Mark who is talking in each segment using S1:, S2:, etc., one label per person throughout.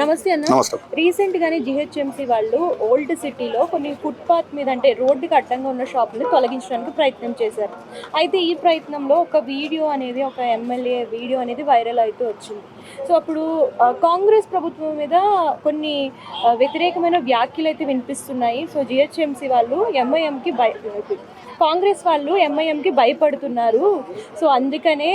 S1: నమస్తే అన్న.
S2: నమస్తే.
S1: రీసెంట్ గానే జిహెచ్ఎంసీ వాళ్ళు ఓల్డ్ సిటీలో కొన్ని ఫుట్పాత్ మీద అంటే రోడ్డుకి అడ్డంగా ఉన్న షాపుని తొలగించడానికి ప్రయత్నం చేశారు. అయితే ఈ ప్రయత్నంలో ఒక వీడియో అనేది ఒక ఎమ్మెల్యే వీడియో అనేది వైరల్ అవుతూ వచ్చింది. సో అప్పుడు కాంగ్రెస్ ప్రభుత్వం మీద కొన్ని వ్యతిరేకమైన వ్యాఖ్యలు అయితే వినిపిస్తున్నాయి. సో జిహెచ్ఎంసీ వాళ్ళు కాంగ్రెస్ వాళ్ళు ఎంఐఎంకి భయపడుతున్నారు. సో అందుకనే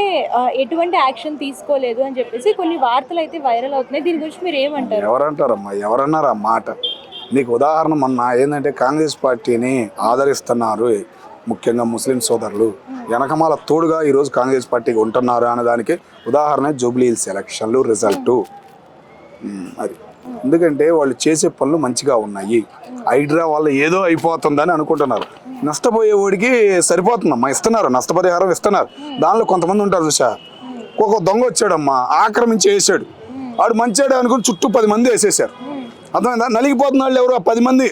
S1: ఎటువంటి యాక్షన్ తీసుకోలేదు అని చెప్పేసి కొన్ని వార్తలు అయితే వైరల్ అవుతున్నాయి. దీని గురించి మీరు ఏమంటారు?
S2: ఎవరంటారమ్మా, ఎవరన్నారు ఆ మాట? నీకు ఉదాహరణ మొన్న ఏంటంటే కాంగ్రెస్ పార్టీని ఆదరిస్తున్నారు ముఖ్యంగా ముస్లిం సోదరులు, వెనకమాల తోడుగా ఈరోజు కాంగ్రెస్ పార్టీకి ఉంటున్నారు అన్నదానికి ఉదాహరణ జూబ్లీ హిల్స్ ఎలక్షన్లు రిజల్టు. అది ఎందుకంటే వాళ్ళు చేసే పనులు మంచిగా ఉన్నాయి. హైడ్రా వల్ల ఏదో అయిపోతుందని అనుకుంటున్నారు. నష్టపోయేవాడికి సరిపోతుందమ్మా, ఇస్తున్నారు, నష్టపరిహారం ఇస్తున్నారు. దానిలో కొంతమంది ఉంటారు చూసా, ఒక దొంగ వచ్చాడమ్మా, ఆక్రమించి వేసాడు, వాడు మంచాడు అనుకుని చుట్టూ 10 మంది వేసేసారు. అర్థమైందా? నలిగిపోతున్న వాళ్ళు ఎవరు? ఆ 10 మంది.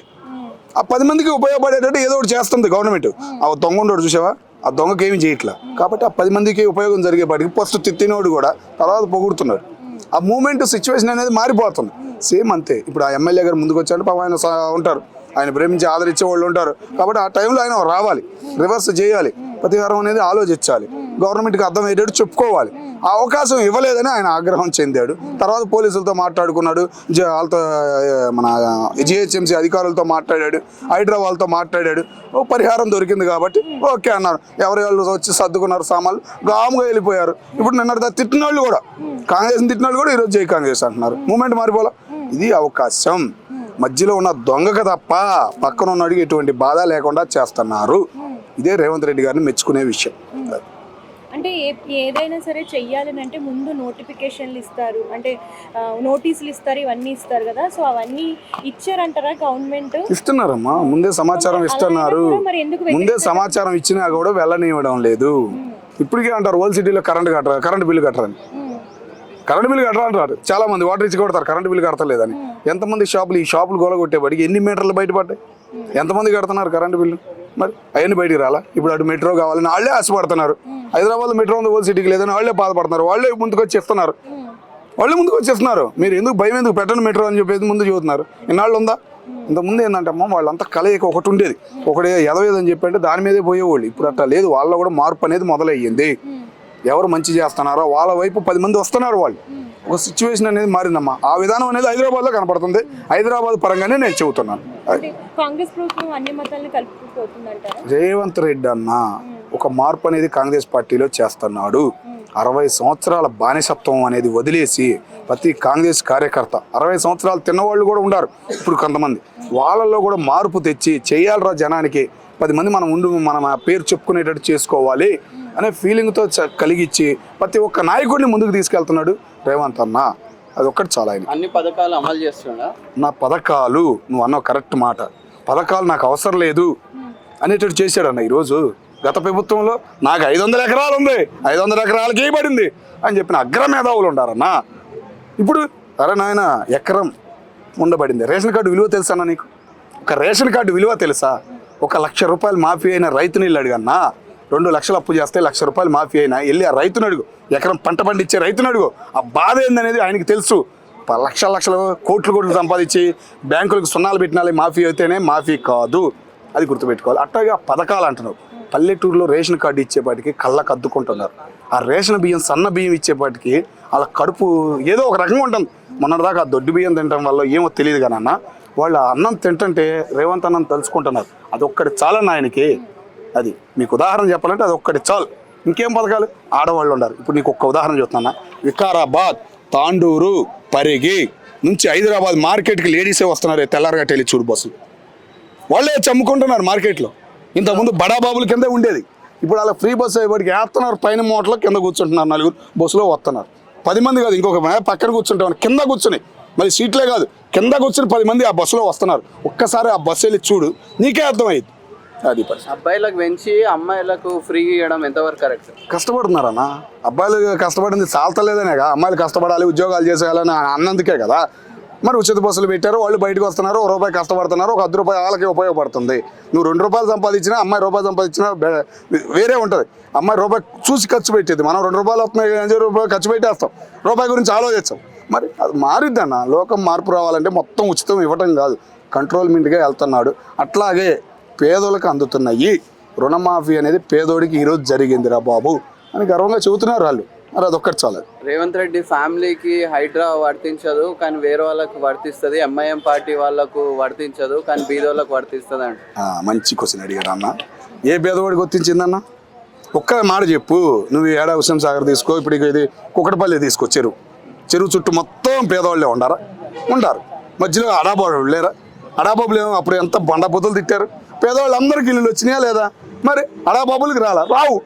S2: ఆ 10 మందికి ఉపయోగపడేటట్టు ఏదో ఒకటి చేస్తుంది గవర్నమెంట్. ఆ దొంగ ఉండడు చూసావా, ఆ దొంగకి ఏమి చేయట్లా. కాబట్టి ఆ 10 మందికి ఉపయోగం జరిగేపాటికి ఫస్ట్ తిట్టినోడు కూడా తర్వాత పొగుడుతున్నాడు. ఆ మూమెంట్ సిచ్యువేషన్ అనేది మారిపోతుంది. సేమ్ అంతే. ఇప్పుడు ఆ ఎమ్మెల్యే గారు ముందుకు వచ్చాడు, పాపం ఆయన ఉంటారు, ఆయన ప్రేమించి ఆదరించే వాళ్ళు ఉంటారు. కాబట్టి ఆ టైంలో ఆయన రావాలి, రివర్స్ చేయాలి, పరిహారం అనేది ఆలోచించాలి, గవర్నమెంట్కి అర్థమయ్యేటట్టు చెప్పుకోవాలి. ఆ అవకాశం ఇవ్వలేదని ఆయన ఆగ్రహం చెందాడు. తర్వాత పోలీసులతో మాట్లాడుకున్నాడు, వాళ్ళతో మన జిహెచ్ఎంసీ అధికారులతో మాట్లాడాడు, హైదరాబాద్తో మాట్లాడాడు. పరిహారం దొరికింది కాబట్టి ఓకే అన్నారు. ఎవరి వాళ్ళు వచ్చి సర్దుకున్నారు సామాన్లు, గాముగా వెళ్ళిపోయారు. ఇప్పుడు నిన్న తిట్టిన వాళ్ళు కూడా, కాంగ్రెస్ని తిట్టిన వాళ్ళు కూడా ఈరోజు జై కాంగ్రెస్ అంటున్నారు. మూమెంట్ మారిపోలా. ఇది అవకాశం. మధ్యలో ఉన్న దొంగకు తప్ప పక్కన ఉన్నడికి ఎటువంటి బాధ లేకుండా చేస్తున్నారు. ఇదే రేవంత్ రెడ్డి గారిని మెచ్చుకునే విషయం.
S1: అంటే ఏదైనా సరే చెయ్యాలని అంటే ముందు నోటిఫికేషన్లు ఇస్తారు, అంటే నోటీసులు ఇస్తారు, ఇవన్నీ ఇస్తారు కదా. సో అవన్నీ ఇచ్చారంటారా గవర్నమెంట్?
S2: ఇస్తున్నారమ్మా, ముందే సమాచారం ఇస్తున్నారు. ముందే సమాచారం ఇచ్చినా కూడా వెళ్ళనివ్వడం లేదు. ఇప్పటికే అంటారు ఓల్డ్ సిటీలో కరెంట్ బిల్లు కట్టరని. కరెంట్ బిల్లు కట్టాలంటారు చాలా మంది, వాటర్ ఇచ్చి కొడతారు, కరెంట్ బిల్లు కడతలేదని. ఎంతమంది ఈ షాపులు గొలగొట్టేవాడికి ఎన్ని మీటర్లు బయటపడ్డాయి? ఎంతమంది కడుతున్నారు కరెంట్ బిల్లు? మరి అవన్నీ బయటికి రాలా? ఇప్పుడు అటు మెట్రో కావాలని వాళ్ళే ఆశపడుతున్నారు. హైదరాబాద్లో మెట్రో ఉంది, ఓల్డ్ సిటీకి లేదని వాళ్ళే బాధపడుతున్నారు. వాళ్ళే ముందుకు వచ్చేస్తున్నారు, మీరు ఎందుకు భయం ఎందుకు పెట్టండి మెట్రో అని చెప్పేసి ముందు చూస్తున్నారు. ఇన్నాళ్ళు ఉందా? ఇంతకుముందు ఏంటంటే అమ్మ వాళ్ళంతా కలయిక ఒకటి ఉండేది, ఒకటి ఎదవేదని చెప్పంటే దాని మీదే పోయేవాళ్ళు. ఇప్పుడు అట్లా లేదు. వాళ్ళలో కూడా మార్పు అనేది మొదలయ్యింది. ఎవరు మంచి చేస్తున్నారో వాళ్ళ వైపు 10 మంది వస్తున్నారు. వాళ్ళు ఒక సిచ్యువేషన్ అనేది మారిందమ్మా. ఆ విధానం అనేది హైదరాబాద్లో కనపడుతుంది. హైదరాబాద్ పరంగానే నేను చెబుతున్నాను.
S1: కాంగ్రెస్ ప్రభుత్వం అన్ని మతాలను కలుపుకుంటుందంటారా?
S2: రేవంత్ రెడ్డి అన్న ఒక మార్పు అనేది కాంగ్రెస్ పార్టీలో చేస్తున్నాడు. 60 సంవత్సరాల బానిసత్వం అనేది వదిలేసి ప్రతి కాంగ్రెస్ కార్యకర్త 60 సంవత్సరాలు తిన్నవాళ్ళు కూడా ఉన్నారు. ఇప్పుడు కొంతమంది వాళ్ళల్లో కూడా మార్పు తెచ్చి చేయాలరా జనానికి, 10 మంది మన పేరు చెప్పుకునేటట్టు చేసుకోవాలి అనే ఫీలింగ్తో కలిగించి ప్రతి ఒక్క నాయకుడిని ముందుకు తీసుకెళ్తున్నాడు రేవంత్ అన్న. అది ఒక్కటి చాలా. ఆయన
S3: అన్ని పథకాలు అమలు చేస్తున్నా.
S2: నా పథకాలు, నువ్వు అన్న కరెక్ట్ మాట, పథకాలు నాకు అవసరం లేదు అనేటట్టు చేశాడన్న. ఈరోజు గత ప్రభుత్వంలో నాకు 500 ఎకరాలు ఉంది, 500 ఎకరాలకి పడింది అని చెప్పిన అగ్రమేధావులు ఉండారన్నా. ఇప్పుడు అరే నాయన ఎకరం ఉండబడింది. రేషన్ కార్డు విలువ తెలుసా నీకు? ఒక రేషన్ కార్డు విలువ తెలుసా? 1 లక్ష రూపాయలు మాఫీ అయిన రైతుని ఇల్లు అడిగన్నా. 2 లక్షలు అప్పు చేస్తే 1 లక్ష రూపాయలు మాఫీ అయినా వెళ్ళి ఆ రైతుని అడుగు, ఎకరం పంట పండించే రైతుని అడుగు. ఆ బాధ ఏందనేది ఆయనకి తెలుసు. లక్షలు కోట్లు సంపాదించి బ్యాంకులకు సున్నాలు పెట్టినాలి మాఫీ అయితేనే మాఫీ కాదు, అది గుర్తుపెట్టుకోవాలి. అట్లాగే పథకాలు అంటున్నావు. పల్లెటూరులో రేషన్ కార్డు ఇచ్చేపాటికి కళ్ళకు అద్దుకుంటున్నారు. ఆ రేషన్ బియ్యం సన్న బియ్యం ఇచ్చేపాటికి వాళ్ళ కడుపు ఏదో ఒక రకంగా ఉంటుంది. మొన్నటిదాకా ఆ దొడ్డు బియ్యం తినడం వల్ల ఏమో తెలియదు కానీ అన్న, వాళ్ళు అన్నం తింటుంటే రేవంత్ అన్నం తలుచుకుంటున్నారు. అదొక్కటి చాలన్న ఆయనకి. అది మీకు ఉదాహరణ చెప్పాలంటే అది ఒక్కటి చాలు. ఇంకేం పథకాలు? ఆడవాళ్ళు ఉన్నారు. ఇప్పుడు నీకు ఒక్క ఉదాహరణ చెప్తున్నా. వికారాబాద్, తాండూరు, పరిగి నుంచి హైదరాబాద్ మార్కెట్కి లేడీసే వస్తున్నారు. తెల్లారగా టెలి చూడు బస్సులు వాళ్ళే చమ్ముకుంటున్నారు మార్కెట్లో. ఇంతకుముందు బడాబాబుల కిందే ఉండేది. ఇప్పుడు అలా ఫ్రీ బస్సు అయ్యేవాడికి వేస్తున్నారు. పైన మోటలో కింద కూర్చుంటున్నారు. 4 బస్సులో వస్తున్నారు. 10 మంది కాదు, ఇంకొక పక్కన కూర్చుంటామని కింద కూర్చుని, మరి సీట్లే కాదు కింద కూర్చుని 10 మంది ఆ బస్సులో వస్తున్నారు. ఒక్కసారి ఆ బస్సు వెళ్ళి చూడు, నీకే అర్థమైంది. అది
S3: అబ్బాయిలకు పెంచి అమ్మాయిలకు ఫ్రీ ఇవ్వడం ఎంతవరకు కరెక్ట్?
S2: కష్టపడుతున్నారన్నా. అబ్బాయిలు కష్టపడింది చాలతలేదనేగా, అమ్మాయిలు కష్టపడాలి, ఉద్యోగాలు చేసేయాలని అన్నందుకే కదా మరి ఉచిత బస్సులు పెట్టారు. వాళ్ళు బయటకు వస్తున్నారు, ₹1 కష్టపడుతున్నారు, ఒక ₹10 వాళ్ళకి ఉపయోగపడుతుంది. నువ్వు ₹2 సంపాదించినా, అమ్మాయి ₹1 సంపాదించినా వేరే ఉంటుంది. అమ్మాయి ₹1 చూసి ఖర్చు పెట్టేది. మనం ₹2 వస్తున్నాయి, ₹5 ఖర్చు పెట్టేస్తాం, ₹1 గురించి ఆలోచిస్తాం. మరి అది మారిద్దన్న. లోకం మార్పు రావాలంటే మొత్తం ఉచితం ఇవ్వటం కాదు, కంట్రోల్మెంట్గా వెళ్తున్నాడు. అట్లాగే పేదోళ్ళకి అందుతున్నాయి. రుణమాఫీ అనేది పేదోడికి ఈరోజు జరిగిందిరా బాబు అని గర్వంగా చెబుతున్నారు వాళ్ళు. మరి అదొక్కటి చాలు.
S3: రేవంత్ రెడ్డి ఫ్యామిలీకి హైడ్రా వర్తించదు కానీ వేరే వాళ్ళకు వర్తిస్తుంది, ఎంఐఎం పార్టీ వాళ్ళకు వర్తించదు కానీ బీదోళ్ళకు వర్తిస్తుంది అంట.
S2: మంచి క్వశ్చన్ అడిగారు అన్న. ఏ పేదవాడికి వర్తించిందన్న? ఒక్క మాట చెప్పు. నువ్వు ఏడా హుస్సేన్ సాగర్ తీసుకో, ఇప్పుడు ఇది కుకటపల్లి తీసుకో. చెరువు చుట్టూ మొత్తం పేదవాళ్ళే ఉండారు. మధ్యలో అడాబాబులు లేరా? అడాబాబులు ఏమో అప్పుడు ఎంత బండబుద్ధులు తిట్టారు. పేదవాళ్ళు అందరికి ఇల్లులు వచ్చినాయా లేదా? మరి అడాబాబులకి రావు.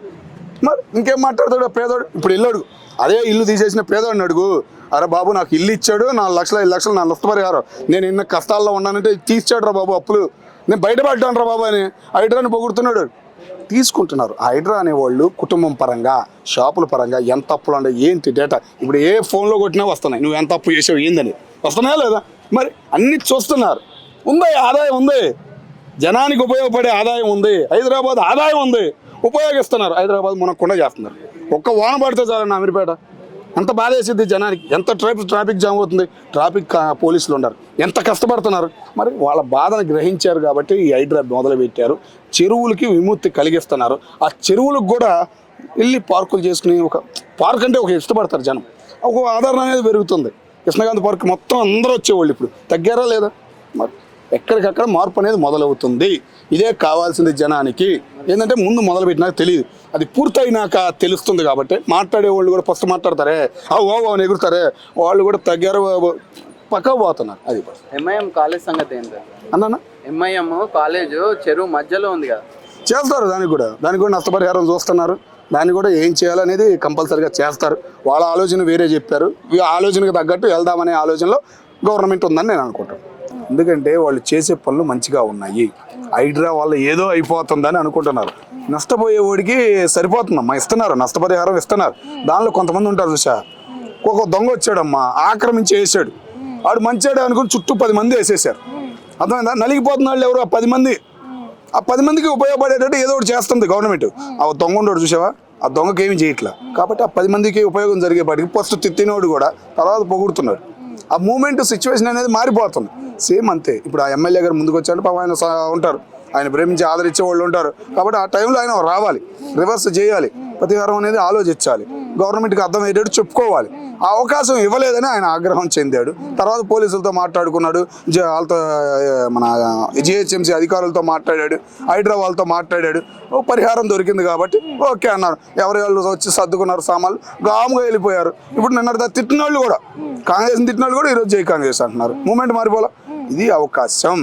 S2: మరి ఇంకేం మాట్లాడతాడు పేదోడు? ఇప్పుడు ఇల్లు అడుగు, అదే ఇల్లు తీసేసిన పేదోడిని అడుగు, అరే బాబు నాకు ఇల్లు ఇచ్చాడు, 4 లక్షలు 5 లక్షలు నా నష్టపరిహారం, నేను ఇన్న కష్టాల్లో ఉన్నానంటే తీర్చాడు రా బాబు అప్పులు, నేను బయటపడ్డాను రా బాబు అని హైడ్రాని పొగుడుతున్నాడు. తీసుకుంటున్నారు. హైడ్రా అనేవాళ్ళు కుటుంబం పరంగా, షాపుల పరంగా ఎంత అప్పులు ఉన్నాయి ఏంటి డేటా ఇప్పుడు ఏ ఫోన్లో కొట్టినా వస్తున్నాయి. నువ్వు ఎంత అప్పు చేసావు ఏందని వస్తున్నాయా లేదా? మరి అన్ని చూస్తున్నారు. ఉంది ఆదాయం ఉంది, జనానికి ఉపయోగపడే ఆదాయం ఉంది, హైదరాబాద్ ఆదాయం ఉంది, ఉపయోగిస్తున్నారు. హైదరాబాద్ మునక్కుండా చేస్తున్నారు. ఒక్క వాన పడితే చాలండి అమీర్పేట ఎంత బాధ వేసిద్ది జనానికి. ఎంత ట్రాఫిక్ జామ్ అవుతుంది, ట్రాఫిక్ పోలీసులు ఉన్నారు, ఎంత కష్టపడుతున్నారు. మరి వాళ్ళ బాధను గ్రహించారు కాబట్టి ఈ హైడ్రా మొదలుపెట్టారు. చెరువులకి విముక్తి కలిగిస్తున్నారు. ఆ చెరువులకు కూడా వెళ్ళి పార్కులు చేసుకుని, ఒక పార్క్ అంటే ఒక ఇష్టపడతారు జనం, ఒక ఆదరణ అనేది పెరుగుతుంది. కృష్ణకాంత్ పార్క్ మొత్తం అందరూ వచ్చేవాళ్ళు, ఇప్పుడు తగ్గారా లేదా? మరి ఎక్కడికక్కడ మార్పు అనేది మొదలవుతుంది. ఇదే కావాల్సింది జనానికి. ఏంటంటే ముందు మొదలుపెట్టినాక తెలియదు, అది పూర్తయినాక తెలుస్తుంది. కాబట్టి మాట్లాడే వాళ్ళు కూడా ఫస్ట్ మాట్లాడతారే, ఓ అని ఎగురుతారే, వాళ్ళు కూడా తగ్గారు, పక్కకు పోతున్నారు. అది
S3: ఎంఐఎం కాలేజ్ సంగతి ఏంటి
S2: అన్న?
S3: ఎంఐఎం కాలేజ్ చెరువు మధ్యలో ఉంది కదా,
S2: చేస్తారు. దానికి కూడా నష్టపరిహారం చూస్తున్నారు. దాన్ని కూడా ఏం చేయాలనేది కంపల్సరీగా చేస్తారు. వాళ్ళ ఆలోచన వేరే చెప్పారు, ఈ ఆలోచనకు తగ్గట్టు వెళ్దామనే ఆలోచనలో గవర్నమెంట్ ఉందని నేను అనుకుంటాను. ఎందుకంటే వాళ్ళు చేసే పనులు మంచిగా ఉన్నాయి. హైడ్రా వల్ల ఏదో అయిపోతుందని అనుకుంటున్నారు. నష్టపోయేవాడికి సరిపోతుందమ్మా, ఇస్తున్నారు, నష్టపరిహారం ఇస్తున్నారు. దానిలో కొంతమంది ఉంటారు చూసా, ఒక దొంగ వచ్చాడమ్మా, ఆక్రమించి వేసాడు, వాడు మంచాడు అనుకుని చుట్టూ 10 మంది వేసేసారు. అర్థమైందా? నలిగిపోతున్న వాళ్ళు ఎవరు? ఆ 10 మంది. ఆ 10 మందికి ఉపయోగపడేటట్టు ఏదో ఒకటి చేస్తుంది గవర్నమెంట్. ఆ దొంగ ఉండడు చూసావా, ఆ దొంగకి ఏమి చేయట్లా. కాబట్టి ఆ 10 మందికి ఉపయోగం జరిగేపాటికి ఫస్ట్ తిట్టినోడు కూడా తర్వాత పొగుడుతున్నాడు. ఆ మూమెంట్ సిచ్యువేషన్ అనేది మారిపోతుంది. సేమ్ అంతే. ఇప్పుడు ఆ ఎమ్మెల్యే గారు ముందుకు వచ్చాడు, పాపం ఆయన ఉంటారు, ఆయన ప్రేమించి ఆదరించే వాళ్ళు ఉంటారు. కాబట్టి ఆ టైంలో ఆయన రావాలి, రివర్స్ చేయాలి, ప్రతిహారం అనేది ఆలోచించాలి, గవర్నమెంట్కి అర్థమయ్యేటట్టు చెప్పుకోవాలి. ఆ అవకాశం ఇవ్వలేదని ఆయన ఆగ్రహం చెందాడు. తర్వాత పోలీసులతో మాట్లాడుకున్నాడు, వాళ్ళతో మన జిహెచ్ఎంసీ అధికారులతో మాట్లాడాడు, హైడ్రా వాళ్ళతో మాట్లాడాడు. పరిహారం దొరికింది కాబట్టి ఓకే అన్నారు. ఎవరి వాళ్ళు వచ్చి సర్దుకున్నారు సామాన్లు, గాముగా వెళ్ళిపోయారు. ఇప్పుడు నిన్న తిట్టిన వాళ్ళు కూడా, కాంగ్రెస్ని తిట్టిన వాళ్ళు కూడా ఈరోజు జై కాంగ్రెస్ అంటున్నారు. మూమెంట్ మారిపోలా. ఇది అవకాశం.